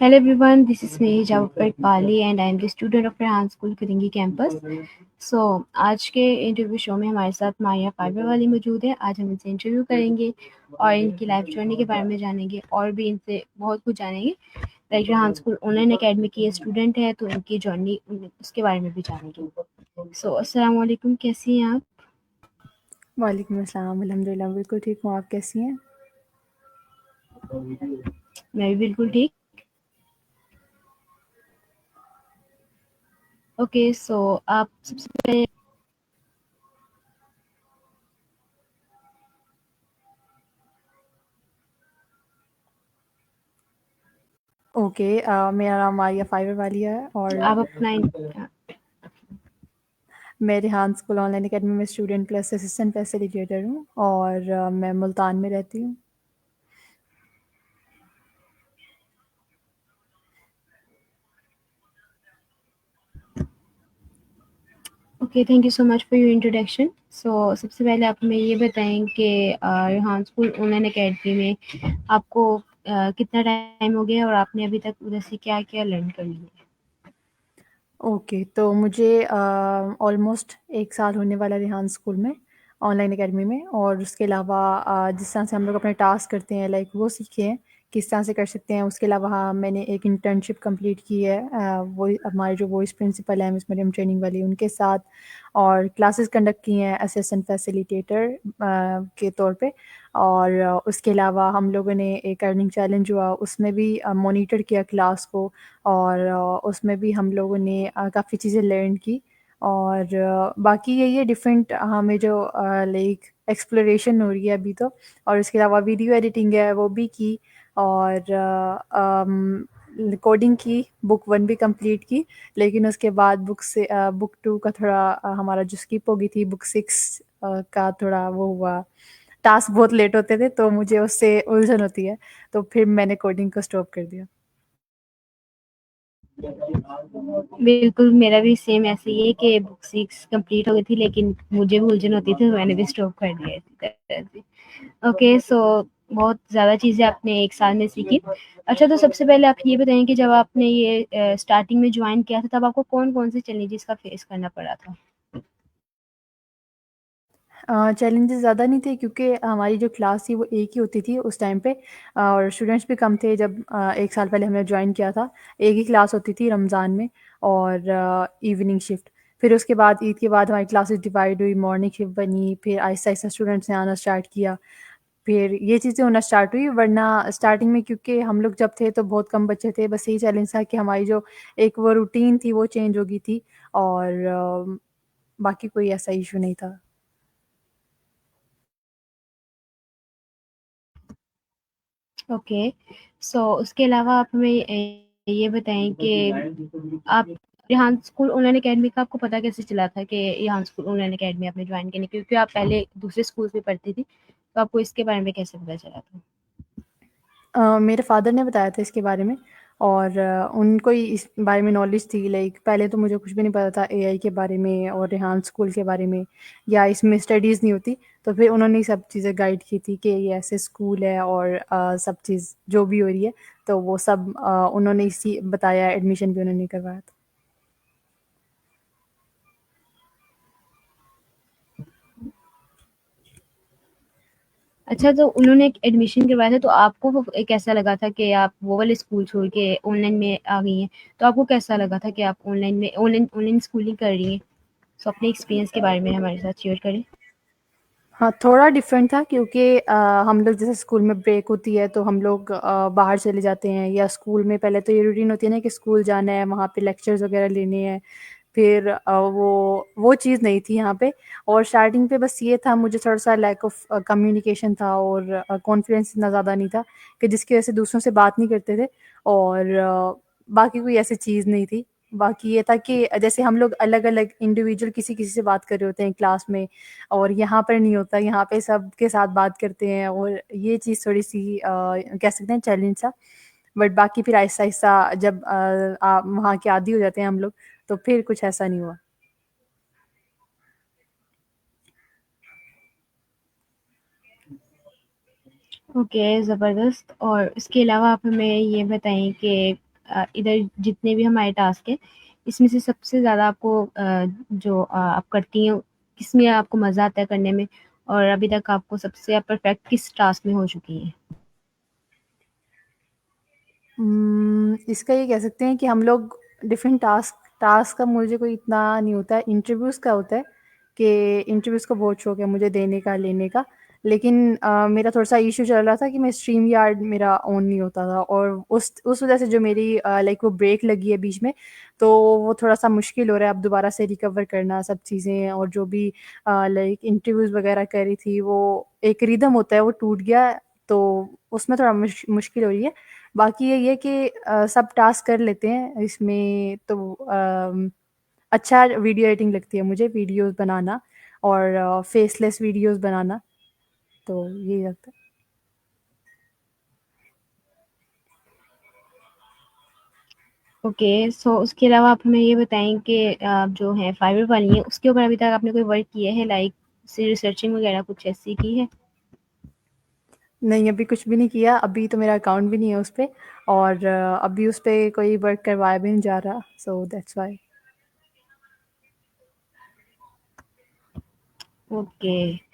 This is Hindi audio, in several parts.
Hello everyone, this is me Jawfer Pali and I am the student of Rehan School Firingi campus. So आज के इंटरव्यू शो में हमारे साथ माया फाइबर वाली मौजूद है। आज हम इनसे इंटरव्यू करेंगे और इनकी लाइफ जर्नी के बारे में जानेंगे और भी इनसे बहुत कुछ जानेंगे। Like Rehan school online academy की स्टूडेंट है तो इनकी जर्नी उसके बारे में भी जानेंगे। सो अस्सलाम वालेकुम, कैसी हैं आप? वालेकुम अस्सलाम, अल्हम्दुलिल्लाह बिल्कुल ठीक हूँ, आप कैसी हैं? मैं भी बिल्कुल ठीक। ओके, सो आप सबसे पहले ओके, मेरा नाम आर्या फाइबर वाली है और आप अपना मैं रेहान स्कूल ऑनलाइन एकेडमी में स्टूडेंट प्लस असिस्टेंट फैसिलिटेटर हूँ और मैं मुल्तान में रहती हूँ। Okay, thank you so much for your introduction. So सबसे पहले आप हमें ये बताएं कि रेहान स्कूल ऑनलाइन एकेडमी में आपको कितना टाइम हो गया और आपने अभी तक उधर से क्या-क्या लर्न कर लिया है? ओके, तो मुझे ऑलमोस्ट 1 साल होने वाला है रेहान स्कूल में, ऑनलाइन एकेडमी में और उसके अलावा जिस तरह से हम लोग अपने टास्क करते हैं लाइक वो सीखे हैं, किस तरह से कर सकते हैं। उसके अलावा हाँ, मैंने एक इंटर्नशिप कंप्लीट की है वो हमारे जो वॉइस प्रिंसिपल हैं मिस मरियम ट्रेनिंग वाली उनके साथ और क्लासेस कंडक्ट की हैं असिस्टेंट फैसिलिटेटर के तौर पे और उसके अलावा हम लोगों ने एक अर्निंग चैलेंज हुआ उसमें भी मॉनिटर किया क्लास को और उसमें भी हम लोगों ने काफ़ी चीज़ें लर्न की और बाकी यही है डिफरेंट हमें जो लाइक एक्सप्लोरेशन हो रही है अभी तो और उसके अलावा वीडियो एडिटिंग है वो भी की और कोडिंग की बुक 1 भी कंप्लीट की लेकिन उसके बाद बुक 2 का थोड़ा हमारा जो स्किप हो गई थी बुक 6 का थोड़ा वो हुआ टास्क बहुत लेट होते थे तो मुझे उससे उलझन होती है तो फिर मैंने कोडिंग को स्टॉप कर दिया। बिल्कुल, मेरा भी सेम ऐसे ही है कि बुक 6 कंप्लीट हो गई थी लेकिन मुझे भी उलझन होती थी तो मैंने भी स्टॉप कर दिया इसी तरह से। ओके, सो बहुत ज़्यादा चीज़ें आपने 1 साल में सीखी। अच्छा, तो सबसे पहले आप ये बताएँ कि जब आपने ये स्टार्टिंग में जॉइन किया था तब आपको कौन-कौन से चैलेंजेस का फेस करना पड़ा था? चैलेंजेस ज़्यादा नहीं थे क्योंकि हमारी जो क्लास थी वो एक ही होती थी उस टाइम पे और स्टूडेंट्स भी कम थे जब 1 साल पहले हमने जॉइन किया था। एक ही क्लास होती थी रमज़ान में और इवनिंग शिफ्ट। फिर उसके बाद ईद के बाद हमारी क्लासेस डिवाइड हुई, मॉर्निंग शिफ्ट बनी, फिर आहिस्ता-आहिस्ता स्टूडेंट्स ने आना स्टार्ट किया। फिर ये चीज़ें होना स्टार्ट हुई वरना स्टार्टिंग में क्योंकि हम लोग जब थे तो बहुत कम बच्चे थे, बस यही चैलेंज था कि हमारी जो एक वो रूटीन थी वो चेंज हो गई थी और बाकी कोई ऐसा इश्यू नहीं था। ओके, सो उसके अलावा आप हमें ये बताएँ कि आप रेहान स्कूल ऑनलाइन अकेडमी का आपको पता कैसे चला था कि रेहान स्कूल ऑनलाइन अकेडमी आपने जॉइन करनी, क्योंकि आप पहले दूसरे स्कूल में पढ़ती थी, तो आपको इसके बारे में कैसे पता चला था? मेरे फ़ादर ने बताया था इसके बारे में और उनको ही इस बारे में नॉलेज थी लाइक पहले तो मुझे कुछ भी नहीं पता था एआई के बारे में और रेहान स्कूल के बारे में या इसमें स्टडीज़ नहीं होती। तो फिर उन्होंने ही सब चीज़ें गाइड की थी कि ये ऐसे स्कूल है और सब चीज़ जो भी हो रही है, तो वो सब उन्होंने इसी बताया एडमिशन भी उन्होंने करवाया था। अच्छा, तो उन्होंने एक एडमिशन करवाया था, तो आपको वो कैसा लगा था कि आप वो वाले स्कूल छोड़ के ऑनलाइन में आ गई हैं? तो आपको कैसा लगा था कि आप ऑनलाइन ऑनलाइन स्कूलिंग कर रही हैं? सो अपने एक्सपीरियंस के बारे में हमारे साथ शेयर करें। हाँ, थोड़ा डिफरेंट था क्योंकि हम लोग जैसे स्कूल में ब्रेक होती है तो हम लोग बाहर चले जाते हैं या स्कूल में पहले तो ये रूटीन होती है ना कि स्कूल जाना है, वहाँ पे लेक्चर्स वगैरह लेने हैं। फिर वो चीज़ नहीं थी यहाँ पे और स्टार्टिंग पे बस ये था मुझे थोड़ा-सा लैक ऑफ कम्युनिकेशन था और कॉन्फिडेंस इतना ज़्यादा नहीं था कि जिसकी वजह से दूसरों से बात नहीं करते थे और बाकी कोई ऐसी चीज़ नहीं थी। बाकी ये था कि जैसे हम लोग अलग-अलग इंडिविजुअल किसी-किसी से बात कर रहे होते हैं क्लास में और यहाँ पर नहीं होता, यहाँ पे सबके साथ बात करते हैं और ये चीज़ थोड़ी-सी कह सकते हैं चैलेंज था। बट बाकी फिर आहिस्ता-आहिस्ता जब आप वहाँ के आदी हो जाते हैं हम लोग, तो फिर कुछ ऐसा नहीं हुआ। ओके, ज़बरदस्त। और इसके अलावा आप हमें ये बताएँ कि इधर जितने भी हमारे टास्क हैं, इसमें से सबसे ज़्यादा आपको जो आप करती हैं, किसमें आपको मज़ा आता है करने में, और अभी तक आपको सबसे आप परफेक्ट किस टास्क में हो चुकी हैं? इसका ये कह सकते हैं कि हम लोग डिफरेंट टास्क टास्क का मुझे कोई इतना नहीं होता है, इंटरव्यूज़ का होता है कि इंटरव्यूज़ का बहुत शौक है मुझे देने का, लेने का। लेकिन मेरा थोड़ा-सा इश्यू चल रहा था कि मैं स्ट्रीम यार्ड मेरा ऑन नहीं होता था, और उस वज़ह से जो मेरी लाइक वो ब्रेक लगी है बीच में, तो वो थोड़ा-सा मुश्किल हो रहा है अब दोबारा से रिकवर करना सब चीज़ें, और जो भी लाइक इंटरव्यूज़ वग़ैरह कर रही थी, वो एक रिदम होता है वो टूट गया है, तो उसमें थोड़ा मुश्किल हो रही है। बाकी ये कि सब टास्क कर लेते हैं इसमें, तो अच्छा वीडियो एडिटिंग लगती है मुझे, वीडियोस बनाना और फेसलेस वीडियोस बनाना, तो यही लगता है। ओके, सो उसके अलावा आप हमें ये बताएँ कि आप जो हैं फाइवर वाली हैं, उसके ऊपर अभी तक आपने कोई वर्क किया है, लाइक से रिसर्चिंग वगैरह कुछ ऐसी की है? नहीं, अभी कुछ भी नहीं किया, अभी तो मेरा अकाउंट भी नहीं है उस पे, और अभी उस पे कोई वर्क करवाया भी नहीं जा रहा, सो दैट्स व्हाई। ओके।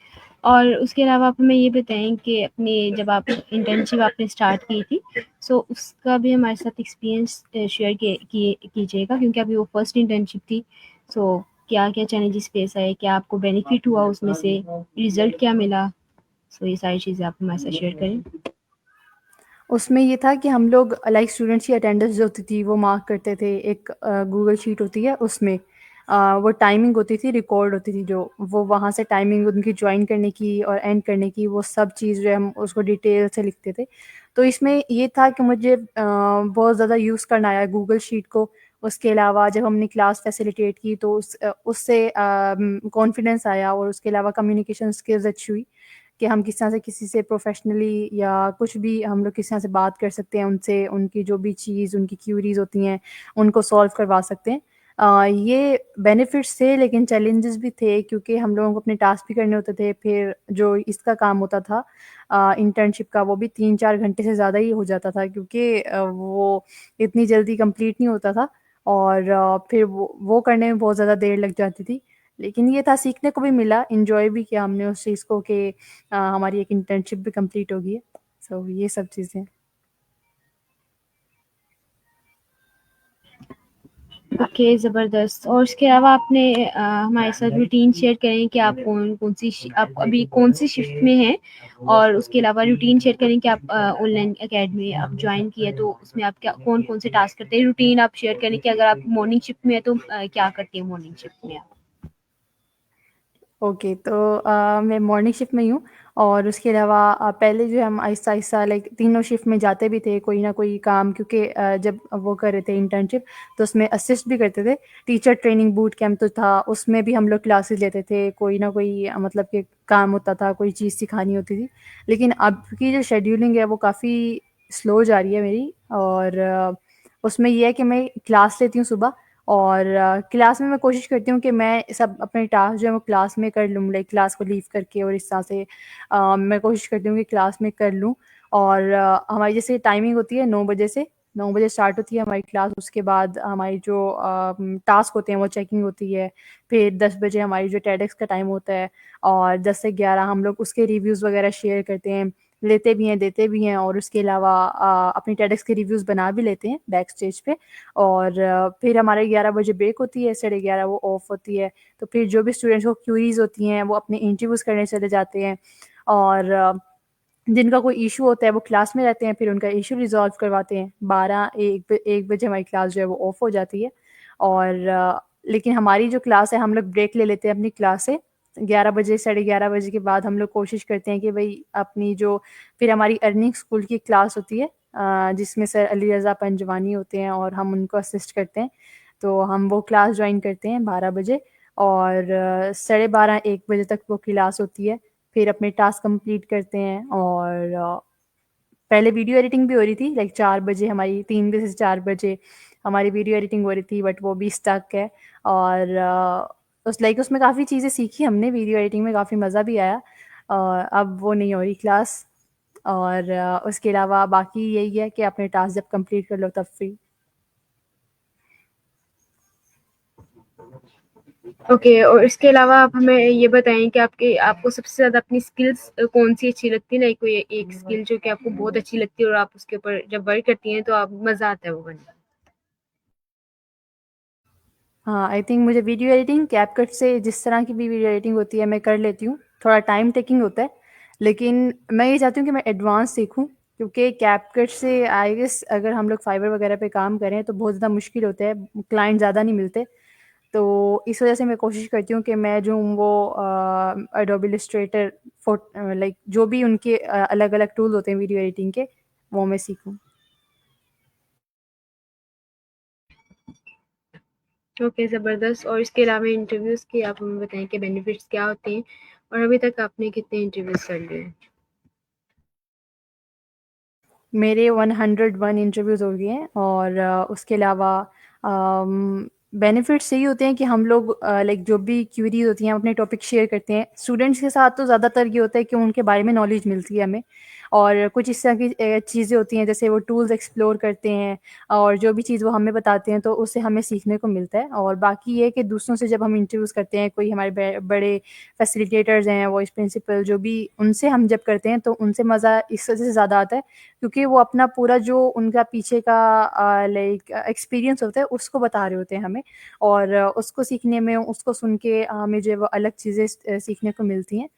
और उसके अलावा आप हमें ये बताएँ कि अपने जब आप इंटर्नशिप आपने स्टार्ट की थी, सो उसका भी हमारे साथ एक्सपीरियंस शेयर कीजिएगा, क्योंकि अभी वो फर्स्ट इंटर्नशिप थी। सो क्या-क्या चैलेंजेस फेस आए? क्या आपको बेनिफिट हुआ उसमें से? रिज़ल्ट क्या मिला? सो ये सारी चीज़ें आप हमारे साथ शेयर करें। उसमें ये था कि हम लोग लाइक स्टूडेंट्स की अटेंडेंस जो होती थी वो मार्क करते थे, एक गूगल शीट होती है उसमें, वो टाइमिंग होती थी, रिकॉर्ड होती थी, जो वो वहाँ से टाइमिंग उनकी ज्वाइन करने की और एंड करने की, वो सब चीज़ जो है हम उसको डिटेल से लिखते थे। तो इसमें ये था कि मुझे बहुत ज़्यादा यूज़ करना आया गूगल शीट को। उसके अलावा जब हमने क्लास फैसिलिटेट की तो उससे कॉन्फिडेंस आया, और उसके अलावा कम्युनिकेशन स्किल्स अच्छी हुई कि हम किस तरह से किसी से प्रोफेशनली या कुछ भी हम लोग किस तरह से बात कर सकते हैं उनसे, उनकी जो भी चीज़ उनकी क्यूरीज होती हैं उनको सॉल्व करवा सकते हैं। ये बेनिफिट्स थे, लेकिन चैलेंजेस भी थे, क्योंकि हम लोगों को अपने टास्क भी करने होते थे, फिर जो इसका काम होता था इंटर्नशिप का, वो भी 3-4 घंटे से ज़्यादा ही हो जाता था, क्योंकि वो इतनी जल्दी कंप्लीट नहीं होता था, और फिर वो करने में बहुत ज़्यादा देर लग जाती थी। लेकिन ये था, सीखने को भी मिला, एन्जॉय भी किया हमने उस चीज़ को कि हमारी एक इंटर्नशिप भी कंप्लीट हो गई है। सो ये सब चीज़ें। ओके, ज़बरदस्त। और उसके अलावा आपने हमारे साथ रूटीन शेयर करें कि आप आप अभी कौन-सी शिफ्ट में हैं? और उसके अलावा रूटीन शेयर करें कि आप ऑनलाइन अकेडमी आप जॉइन की है, तो उसमें आप क्या कौन-कौन से टास्क करते हैं? रूटीन आप शेयर करें कि अगर आप मॉर्निंग शिफ्ट में हैं, तो क्या करती हैं मॉर्निंग शिफ्ट में आप? ओके, तो मैं मॉर्निंग शिफ्ट में ही हूँ, और उसके अलावा पहले जो है हम आहिस्ता-आहिस्ता लाइक तीनों शिफ्ट में जाते भी थे कोई ना कोई काम, क्योंकि जब वो कर रहे थे इंटर्नशिप, तो उसमें असिस्ट भी करते थे। टीचर ट्रेनिंग बूट कैंप तो था, उसमें भी हम लोग क्लासेस लेते थे, कोई ना कोई मतलब कि काम होता था, कोई चीज़ सिखानी होती थी। लेकिन अब की जो शेड्यूलिंग है वो काफ़ी स्लो जा रही है मेरी, और उसमें ये है कि मैं क्लास लेती हूँ सुबह, और क्लास में मैं कोशिश करती हूँ कि मैं सब अपने टास्क जो है वो क्लास में कर लूँ, लाइक क्लास को लीव करके, और इस तरह से मैं कोशिश करती हूँ कि क्लास में कर लूँ। और हमारी जैसे टाइमिंग होती है 9 बजे से, 9 बजे स्टार्ट होती है हमारी क्लास, उसके बाद हमारी जो टास्क होते हैं वो चेकिंग होती है, फिर 10 बजे हमारी जो टेडेक्स का टाइम होता है, और 10 से 11 हम लोग उसके रिव्यूज़ वगैरह शेयर करते हैं, लेते भी हैं, देते भी हैं, और उसके अलावा अपनी टेडेक्स के रिव्यूज़ बना भी लेते हैं बैक स्टेज पे। और फिर हमारे 11 बजे ब्रेक होती है, साढ़े 11 वो ऑफ होती है। तो फिर जो भी स्टूडेंट्स को क्यूरीज़ होती हैं वो अपने इंटरव्यूज़ करने चले जाते हैं, और जिनका कोई इश्यू होता है वो क्लास में रहते हैं, फिर उनका इश्यू रिज़ॉल्व करवाते हैं। 1 बजे हमारी क्लास जो है वो ऑफ हो जाती है, और लेकिन हमारी जो क्लास है हम लोग ब्रेक ले लेते हैं अपनी क्लास से। 11 बजे, साढ़े 11 बजे के बाद हम लोग कोशिश करते हैं कि भई अपनी जो फिर हमारी अर्निंग स्कूल की क्लास होती है, जिसमें सर अली रज़ा पंजवानी होते हैं, और हम उनको असिस्ट करते हैं। तो हम वो क्लास जॉइन करते हैं 12 बजे, और साढ़े 12, 1 बजे तक वो क्लास होती है। फिर अपने टास्क कंप्लीट करते हैं, और पहले वीडियो एडिटिंग भी हो रही थी, लाइक 4 बजे हमारी, 3 बजे से 4 बजे हमारी वीडियो एडिटिंग हो रही थी, बट वो भी स्टक है। और उस लाइक उसमें काफ़ी चीज़ें सीखी हमने, वीडियो एडिटिंग में काफ़ी मज़ा भी आया। अब वो नहीं हो रही क्लास, और उसके अलावा बाकी यही है कि अपने टास्क जब कंप्लीट कर लो तब फ्री। ओके, और इसके अलावा आप हमें ये बताएँ कि आपको सबसे ज़्यादा अपनी स्किल्स कौन-सी अच्छी लगती है? लाइक कोई एक स्किल जो कि आपको बहुत अच्छी लगती है और आप उसके ऊपर जब वर्क करती हैं तो आप मज़ा आता है वो करने में? हाँ, आई थिंक मुझे वीडियो एडिटिंग कैपकट से जिस तरह की भी वीडियो एडिटिंग होती है मैं कर लेती हूँ। थोड़ा टाइम टेकिंग होता है, लेकिन मैं ये चाहती हूँ कि मैं एडवांस सीखूँ, क्योंकि कैपकट से आई गेस अगर हम लोग फाइवर वगैरह पे काम करें तो बहुत ज़्यादा मुश्किल होता है, क्लाइंट ज़्यादा नहीं मिलते। तो इस वजह से मैं कोशिश करती हूँ कि मैं जो हूँ वो एडोबी इलस्ट्रेटर लाइक जो भी उनके अलग-अलग टूल होते हैं वीडियो एडिटिंग के, वो मैं सीखूँ। ओके, ज़बरदस्त। और इसके अलावा इंटरव्यूज़ के आप हमें बताएँ कि बेनिफिट्स क्या होते हैं और अभी तक आपने कितने इंटरव्यूज़ कर लिए हैं? मेरे 101 इंटरव्यूज़ हो गए हैं और उसके अलावा बेनिफिट्स यही होते हैं कि हम लोग लाइक जो भी क्यूरीज होती हैं हम अपने टॉपिक शेयर करते हैं स्टूडेंट्स के साथ। तो ज़्यादातर ये होता है कि उनके बारे में नॉलेज मिलती है हमें, और कुछ इस तरह की चीज़ें होती हैं जैसे वो टूल्स एक्सप्लोर करते हैं और जो भी चीज़ वो हमें बताते हैं तो उससे हमें सीखने को मिलता है। और बाकी ये कि दूसरों से जब हम इंटरव्यूज़ करते हैं, कोई हमारे बड़े फैसिलिटेटर्स हैं, वाइस प्रिंसिपल जो भी, उनसे हम जब करते हैं तो उनसे मज़ा इस वजह से ज़्यादा आता है क्योंकि वो अपना पूरा जो उनका पीछे का लाइक एक्सपीरियंस होता है उसको बता रहे होते हैं हमें। और उसको सीखने में, उसको सुन के हमें जो है वो अलग चीज़ें सीखने को मिलती हैं।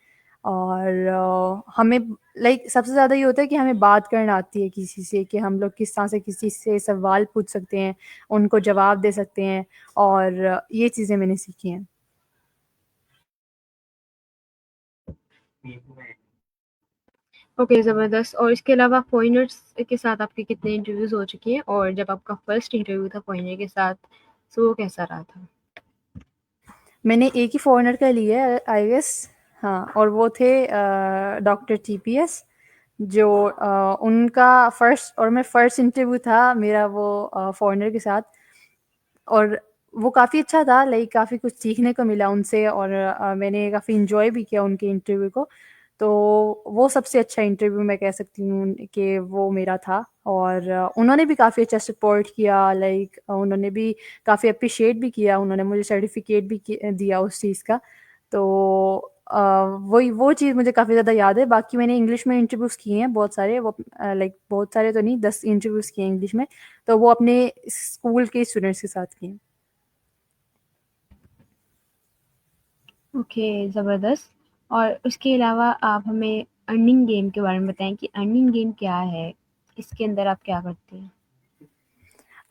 और हमें लाइक सबसे ज़्यादा ये होता है कि हमें बात करना आती है किसी से, कि हम लोग किस तरह से किसी से सवाल पूछ सकते हैं, उनको जवाब दे सकते हैं, और ये चीज़ें मैंने सीखी हैं। ओके, ज़बरदस्त। और इसके अलावा फ़ॉरेनर्स के साथ आपके कितने इंटरव्यूज़ हो चुके हैं? और जब आपका फर्स्ट इंटरव्यू था फ़ॉरेनर के साथ, सो वो कैसा रहा था? मैंने एक ही फ़ॉरेनर का लिया है आई गेस। हाँ, और वो थे डॉक्टर टीपीएस, जो उनका फर्स्ट, और मैं फर्स्ट इंटरव्यू था मेरा वो फ़ॉरेनर के साथ। और वो काफ़ी अच्छा था, लाइक काफ़ी कुछ सीखने को मिला उनसे, और मैंने काफ़ी एन्जॉय भी किया उनके इंटरव्यू को। तो वो सबसे अच्छा इंटरव्यू मैं कह सकती हूँ कि वो मेरा था। और उन्होंने भी काफ़ी अच्छा सपोर्ट किया, लाइक उन्होंने भी काफ़ी एप्रिशिएट भी किया, उन्होंने मुझे सर्टिफिकेट भी दिया उस चीज़ का। तो वही वो चीज़ मुझे काफ़ी ज़्यादा याद है। बाकी मैंने इंग्लिश में इंटरव्यूज़ किए हैं बहुत सारे, वो लाइक बहुत सारे तो नहीं, 10 इंटरव्यूज़ किए हैं इंग्लिश में। तो वो अपने स्कूल के स्टूडेंट्स के साथ किए। ओके, ज़बरदस्त। और उसके अलावा आप हमें अर्निंग गेम के बारे में बताएँ कि अर्निंग गेम क्या है? इसके अंदर आप क्या करते हैं?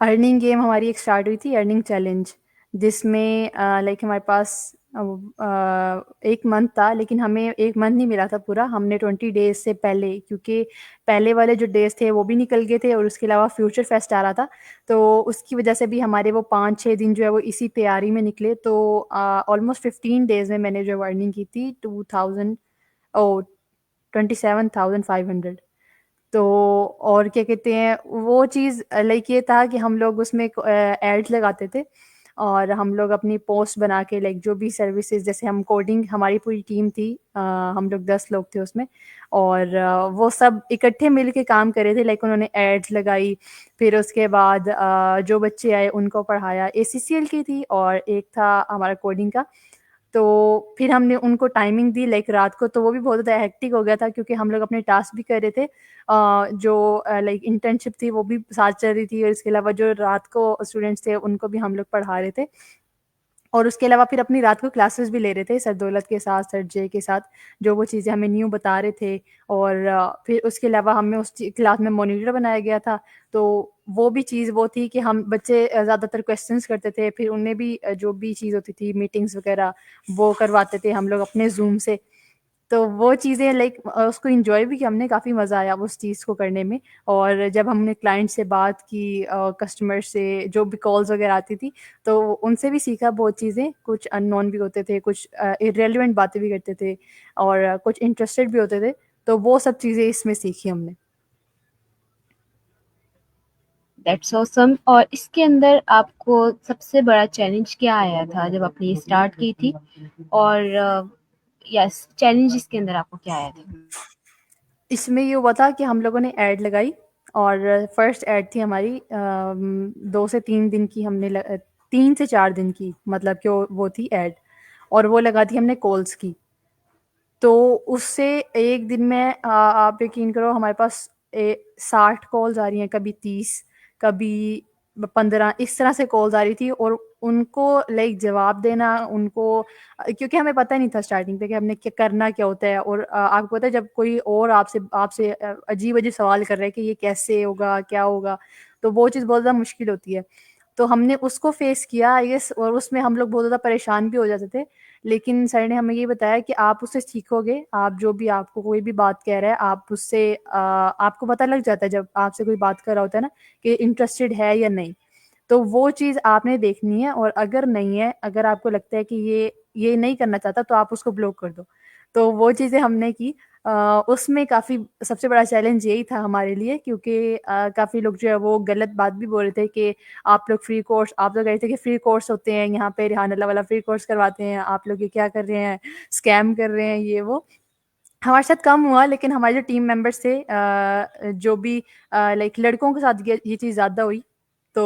अर्निंग गेम हमारी एक स्टार्ट हुई थी, अर्निंग चैलेंज, जिसमें लाइक हमारे पास 1 मंथ था, लेकिन हमें 1 मंथ नहीं मिला था पूरा, हमने 20 डेज़ से पहले, क्योंकि पहले वाले जो डेज़ थे वो भी निकल गए थे और उसके अलावा फ्यूचर फेस्ट आ रहा था। तो उसकी वजह से भी हमारे वो 5-6 दिन जो है वो इसी तैयारी में निकले। तो ऑलमोस्ट 15 डेज़ में मैंने जो अर्निंग की थी 2000 ओह 27,500। तो और क्या कहते हैं, वो चीज़ लाइक ये था कि हम लोग उसमें एड्स लगाते थे, और हम लोग अपनी पोस्ट बना के, लाइक जो भी सर्विसेज, जैसे हम कोडिंग, हमारी पूरी टीम थी, हम लोग 10 लोग थे उसमें। और वो सब इकट्ठे मिल के काम कर रहे थे, लाइक उन्होंने एड्स लगाई, फिर उसके बाद जो बच्चे आए उनको पढ़ाया। एसीसीएल की थी और एक था हमारा कोडिंग का। तो फिर हमने उनको टाइमिंग दी लाइक रात को, तो वो भी बहुत ज़्यादा हेक्टिक हो गया था क्योंकि हम लोग अपने टास्क भी कर रहे थे। जो लाइक इंटर्नशिप थी वो भी साथ चल रही थी, और इसके अलावा जो रात को स्टूडेंट्स थे उनको भी हम लोग पढ़ा रहे थे। और उसके अलावा फिर अपनी रात को क्लासेस भी ले रहे थे सर दौलत के साथ, सर जय के साथ, जो वो चीज़ें हमें न्यू बता रहे थे। और फिर उसके अलावा हमें उस क्लास में मॉनिटर बनाया गया था। तो वो भी चीज़ वो थी कि हम बच्चे ज़्यादातर क्वेश्चंस करते थे, फिर उनमें भी जो भी चीज़ होती थी मीटिंग्स वगैरह वो करवाते थे हम लोग अपने जूम से। तो वो चीज़ें लाइक उसको एन्जॉय भी किया हमने, काफ़ी मज़ा आया उस चीज़ को करने में। और जब हमने क्लाइंट से बात की, कस्टमर से जो भी कॉल्स वगैरह आती थी, तो उनसे भी सीखा बहुत चीज़ें, कुछ अननोन भी होते थे, कुछ इर्रेलेवेंट बातें भी करते थे, और कुछ इंटरेस्टेड भी होते थे। तो वो सब चीज़ें इसमें सीखी हमने। That's awesome. और इसके अंदर आपको सबसे बड़ा चैलेंज क्या आया था जब आपने ये स्टार्ट की थी? और यस, चैलेंज इसके अंदर आपको क्या आया था? इसमें ये हुआ था कि हम लोगों ने ऐड लगाई, और फर्स्ट ऐड थी हमारी 2 से 3 दिन की, 3 से 4 दिन की, मतलब कि वो थी ऐड। और वो लगा दी हमने कॉल्स की। तो उससे एक दिन में आप यकीन करो हमारे पास 60 कॉल्स आ रही हैं, कभी 30, कभी 15, इस तरह से कॉल्स आ रही थी। और उनको लाइक जवाब देना उनको, क्योंकि हमें पता नहीं था स्टार्टिंग पे कि हमने क्या करना क्या होता है। और आपको पता है जब कोई और आपसे आपसे अजीब अजीब सवाल कर रहा है कि ये कैसे होगा, क्या होगा, तो वो चीज़ बहुत ज़्यादा मुश्किल होती है। तो हमने उसको फेस किया आई गेस, और उसमें हम लोग बहुत ज़्यादा परेशान भी हो जाते थे। लेकिन सर ने हमें ये बताया कि आप उससे सीखोगे, आप जो भी आपको कोई भी बात कह रहा है, आप उससे आपको पता लग जाता है जब आपसे कोई बात कर रहा होता है ना कि इंटरेस्टेड है या नहीं। तो वो चीज़ आपने देखनी है, और अगर नहीं है, अगर आपको लगता है कि ये नहीं करना चाहता, तो आप उसको ब्लॉक कर दो। तो वो चीज़ें हमने की। उसमें काफ़ी सबसे बड़ा चैलेंज यही था हमारे लिए, क्योंकि काफ़ी लोग जो है वो गलत बात भी बोल रहे थे कि आप लोग फ्री कोर्स, आप लोग कह रहे थे कि फ्री कोर्स होते हैं यहाँ पे, रिहान अल्लाह वाला फ्री कोर्स करवाते हैं, आप लोग ये क्या कर रहे हैं, स्कैम कर रहे हैं, ये वो। हमारे साथ कम हुआ, लेकिन हमारे जो टीम मेंबर्स थे, जो भी लाइक लड़कों के साथ ये चीज़ ज़्यादा हुई। तो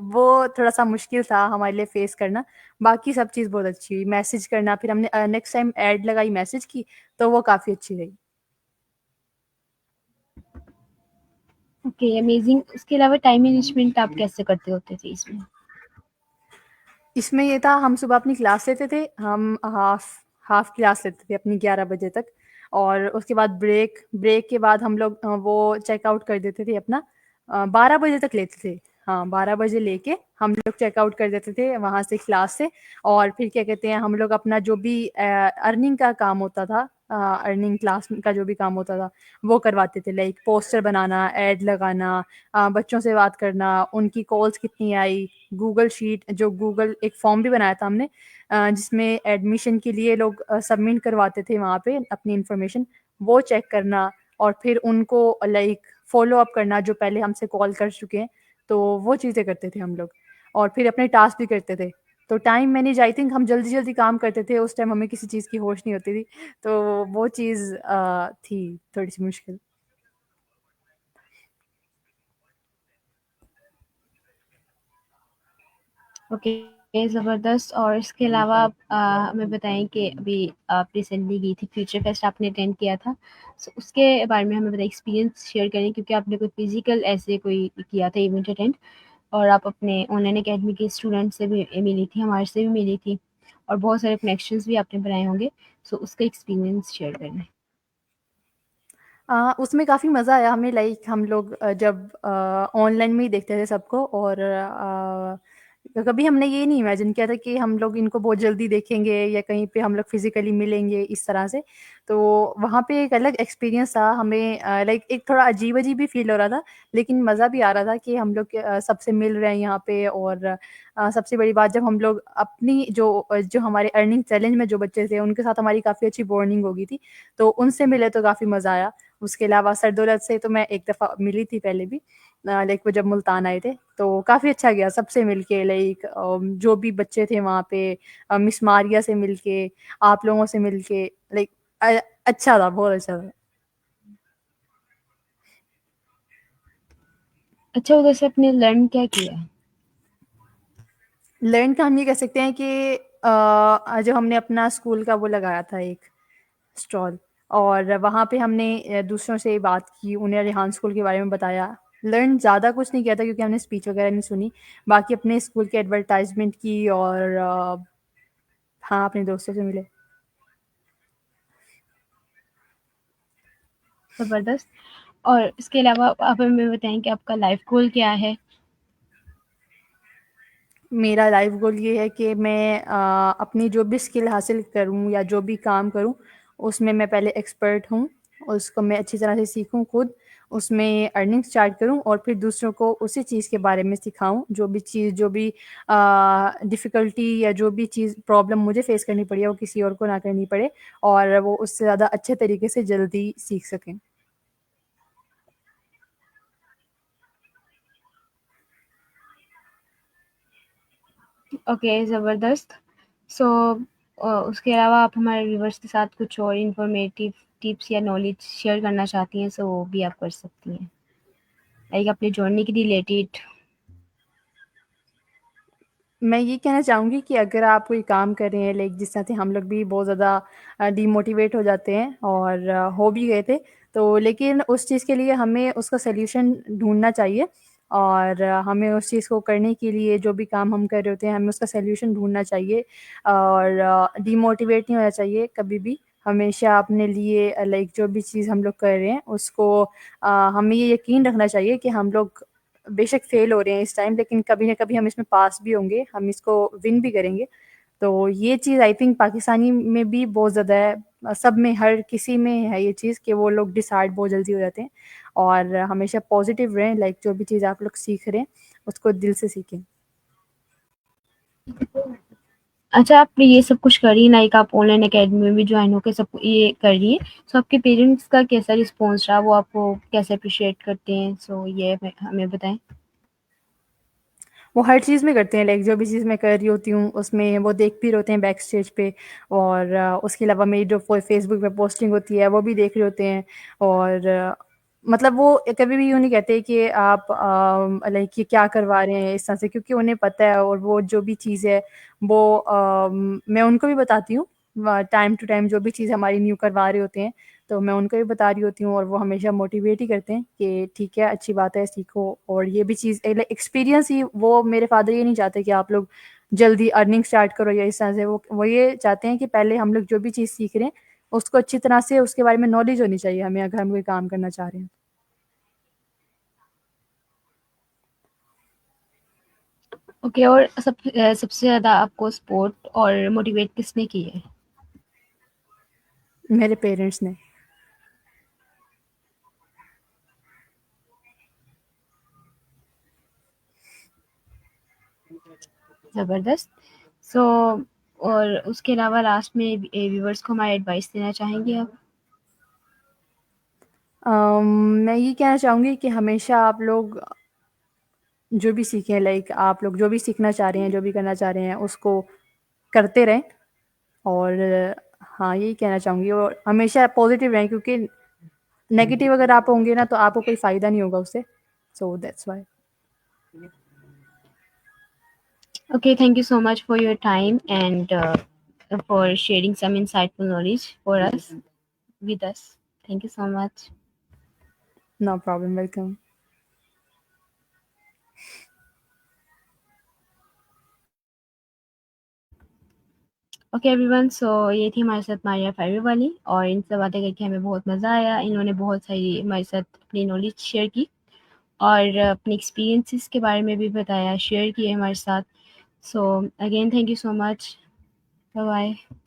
वो थोड़ा-सा मुश्किल था हमारे लिए फेस करना। बाकी सब चीज़ बहुत अच्छी हुई। मैसेज करना, फिर हमने नेक्स्ट टाइम ऐड लगाई मैसेज की, तो वो काफ़ी अच्छी रही। Okay, amazing. उसके अलावा टाइम मैनेजमेंट आप कैसे करते होते थे इसमें? इसमें ये था, हम सुबह अपनी क्लास लेते थे, हम हाफ हाफ क्लास लेते थे अपनी 11 बजे तक। और उसके बाद ब्रेक के बाद हम लोग वो चेकआउट कर देते थे अपना, 12 बजे तक लेते थे। हाँ, 12 बजे लेके हम लोग चेकआउट कर देते थे वहाँ से, क्लास से। और फिर क्या कहते हैं, हम लोग अपना जो भी अर्निंग का काम होता था, अर्निंग क्लास का जो भी काम होता था, वो करवाते थे। लाइक पोस्टर बनाना, ऐड लगाना, बच्चों से बात करना, उनकी कॉल्स कितनी आई, गूगल शीट, जो गूगल एक फॉर्म भी बनाया था हमने, जिसमें एडमिशन के लिए लोग सबमिट करवाते थे वहाँ पे अपनी इन्फॉर्मेशन, वो चेक करना। और फिर उनको लाइक फॉलो अप करना जो पहले हमसे कॉल कर चुके हैं। तो वो चीज़ें करते थे हम लोग, और फिर अपने टास्क भी करते थे। तो टाइम मैनेज, आई थिंक हम जल्दी जल्दी काम करते थे, उस टाइम हमें किसी चीज़ की होश नहीं होती थी। तो वो चीज़ थी थोड़ी सी मुश्किल। ओके, ज़बरदस्त। और इसके अलावा आप हमें बताएँ कि अभी आप रिसेंटली गई थी फ्यूचर फेस्ट, आपने अटेंड किया था। सो उसके बारे में हमें बताइए, एक्सपीरियंस शेयर करें, क्योंकि आपने कोई फिज़िकल ऐसे कोई किया था इवेंट अटेंड, और आप अपने ऑनलाइन अकेडमी के स्टूडेंट से भी मिली थी, हमारे से भी मिली थी, और बहुत सारे कनेक्शंस भी आपने बनाए होंगे। सो उसका एक्सपीरियंस शेयर करें। उसमें काफ़ी मज़ा आया हमें। लाइक हम लोग जब ऑनलाइन में ही देखते थे सबको, और कभी हमने ये नहीं इमेजिन किया था कि हम लोग इनको बहुत जल्दी देखेंगे या कहीं पे हम लोग फिज़िकली मिलेंगे इस तरह से। तो वहाँ पे एक अलग एक्सपीरियंस था हमें, लाइक एक थोड़ा अजीब-अजीब भी फ़ील हो रहा था, लेकिन मज़ा भी आ रहा था कि हम लोग सबसे मिल रहे हैं यहाँ पे। और सबसे बड़ी बात, जब हम लोग अपनी जो हमारे अर्निंग चैलेंज में जो बच्चे थे, उनके साथ हमारी काफ़ी अच्छी बॉन्डिंग हो गई थी, तो उनसे मिले तो काफ़ी मज़ा आया। उसके अलावा सरदौलत से तो मैं एक दफ़ा मिली थी पहले भी, लाइक वो जब मुल्तान आए थे, तो काफ़ी अच्छा गया सबसे मिलके। लाइक जो भी बच्चे थे वहाँ पे, मिस मारिया से मिलके, आप लोगों से मिलके, लाइक अ, अच्छा था, बहुत अच्छा था। अच्छा, उधर से आपने लर्न क्या किया? लर्न का हम ये कह सकते हैं कि जो हमने अपना स्कूल का वो लगाया था एक स्टॉल, और वहाँ पे हमने दूसरों से बात की, उन्हें रेहान स्कूल के बारे में बताया। लर्न ज़्यादा कुछ नहीं किया था, क्योंकि हमने स्पीच वगैरह नहीं सुनी। बाकी अपने स्कूल की एडवर्टाइज़मेंट की, और हाँ, अपने दोस्तों से मिले। ज़बरदस्त। और इसके अलावा आप हमें बताएँ कि आपका लाइफ़ गोल क्या है? मेरा लाइफ गोल ये है कि मैं अपनी जो भी स्किल हासिल करूँ या जो भी काम करूँ, उसमें मैं पहले एक्सपर्ट हूँ, उसको मैं अच्छी तरह से सीखूँ खुद, उसमें अर्निंग स्टार्ट करूँ, और फिर दूसरों को उसी चीज़ के बारे में सिखाऊँ। जो भी चीज़, जो भी डिफ़िकल्टी या जो भी चीज़ प्रॉब्लम मुझे फ़ेस करनी पड़ी है, वो किसी और को ना करनी पड़े, और वो उससे ज़्यादा अच्छे तरीके से जल्दी सीख सकें। ओके, ज़बरदस्त। सो उसके अलावा आप हमारे व्यूअर्स के साथ कुछ और इन्फॉर्मेटिव टिप्स या नॉलेज शेयर करना चाहती हैं, सो वो भी आप कर सकती हैं। लाइक अपनी जर्नी के रिलेटेड। मैं ये कहना चाहूँगी कि अगर आप कोई काम कर रहे हैं लाइक जिस तरह से हम लोग भी बहुत ज़्यादा डिमोटिवेट हो जाते हैं और हो भी गए थे, तो लेकिन उस चीज़ के लिए हमें उसका सॉल्यूशन ढूँढना चाहिए और हमें उस चीज़ को करने के लिए जो भी काम हम कर रहे होते हैं, हमें उसका सॉल्यूशन ढूँढना चाहिए और डिमोटिवेट नहीं होना चाहिए कभी भी। हमेशा अपने लिए लाइक जो भी चीज़ हम लोग कर रहे हैं उसको हमें ये यकीन रखना चाहिए कि हम लोग बेशक फेल हो रहे हैं इस टाइम, लेकिन कभी ना कभी हम इसमें पास भी होंगे, हम इसको विन भी करेंगे। तो ये चीज़ आई थिंक पाकिस्तानी में भी बहुत ज़्यादा है, सब में, हर किसी में है ये चीज़ कि वो लोग डिसाइड बहुत जल्दी हो जाते हैं और हमेशा पॉजिटिव रहें, लाइक जो भी चीज़ आप लोग सीख रहे हैं उसको दिल से सीखें। अच्छा, आप ये सब कुछ कर रही हैं, लाइक आप ऑनलाइन अकेडमी में भी जॉइन होके सब ये कर रही हैं। सो आपके पेरेंट्स का कैसा रिस्पॉन्स रहा? वो आपको कैसे अप्रिशिएट करते हैं? सो ये हमें बताएँ। वो हर चीज़ में करते हैं, लाइक जो भी चीज़ मैं कर रही होती हूँ उसमें वो देख भी रहे होते हैं बैक स्टेज पे और उसके अलावा मेरी जो फेसबुक पे पोस्टिंग होती है वो भी देख रहे होते हैं और मतलब वो कभी भी यूँ नहीं कहते कि आप लाइक ये क्या करवा रहे हैं इस तरह से, क्योंकि उन्हें पता है और वो जो भी चीज़ है वो मैं उनको भी बताती हूँ टाइम टू टाइम जो भी चीज़ हमारी न्यू करवा रहे होते हैं, तो मैं उनको भी बता रही होती हूँ और वो हमेशा मोटिवेट ही करते हैं कि ठीक है, अच्छी बात है, सीखो। और ये भी चीज़ एक्सपीरियंस ही, वो मेरे फादर ये नहीं चाहते कि आप लोग जल्दी अर्निंग स्टार्ट करो या इस तरह से, वो ये चाहते हैं कि पहले हम लोग जो भी चीज़ सीख रहे हैं उसको अच्छी तरह से उसके बारे में नॉलेज होनी चाहिए हमें, अगर हम कोई काम करना चाह रहे हैं। ओके, और सबसे ज़्यादा आपको सपोर्ट और मोटिवेट किसने की है? मेरे पेरेंट्स ने। ज़बरदस्त। सो और उसके अलावा लास्ट में व्यूअर्स को हमारी एडवाइस देना चाहेंगे आप? मैं ये कहना चाहूँगी कि हमेशा आप लोग जो भी सीखें, लाइक आप लोग जो भी सीखना चाह रहे हैं, जो भी करना चाह रहे हैं उसको करते रहें और हाँ, यही कहना चाहूँगी और हमेशा पॉजिटिव रहें, क्योंकि नेगेटिव अगर आप होंगे ना तो आपको कोई फ़ायदा नहीं होगा उससे। So that's why. Okay, thank you so much for your time and for sharing some insightful knowledge for us with us. Thank you so much. No problem, welcome. Okay everyone, so ये थी हमारे साथ मारिया फाइवर वाली, और इनसे बातें करके हमें बहुत मज़ा आया। इन्होंने बहुत सारी हमारे साथ अपनी नॉलेज शेयर की और अपने एक्सपीरियंसेस के बारे में भी बताया, शेयर किए हमारे साथ। So again thank you so much. Bye bye.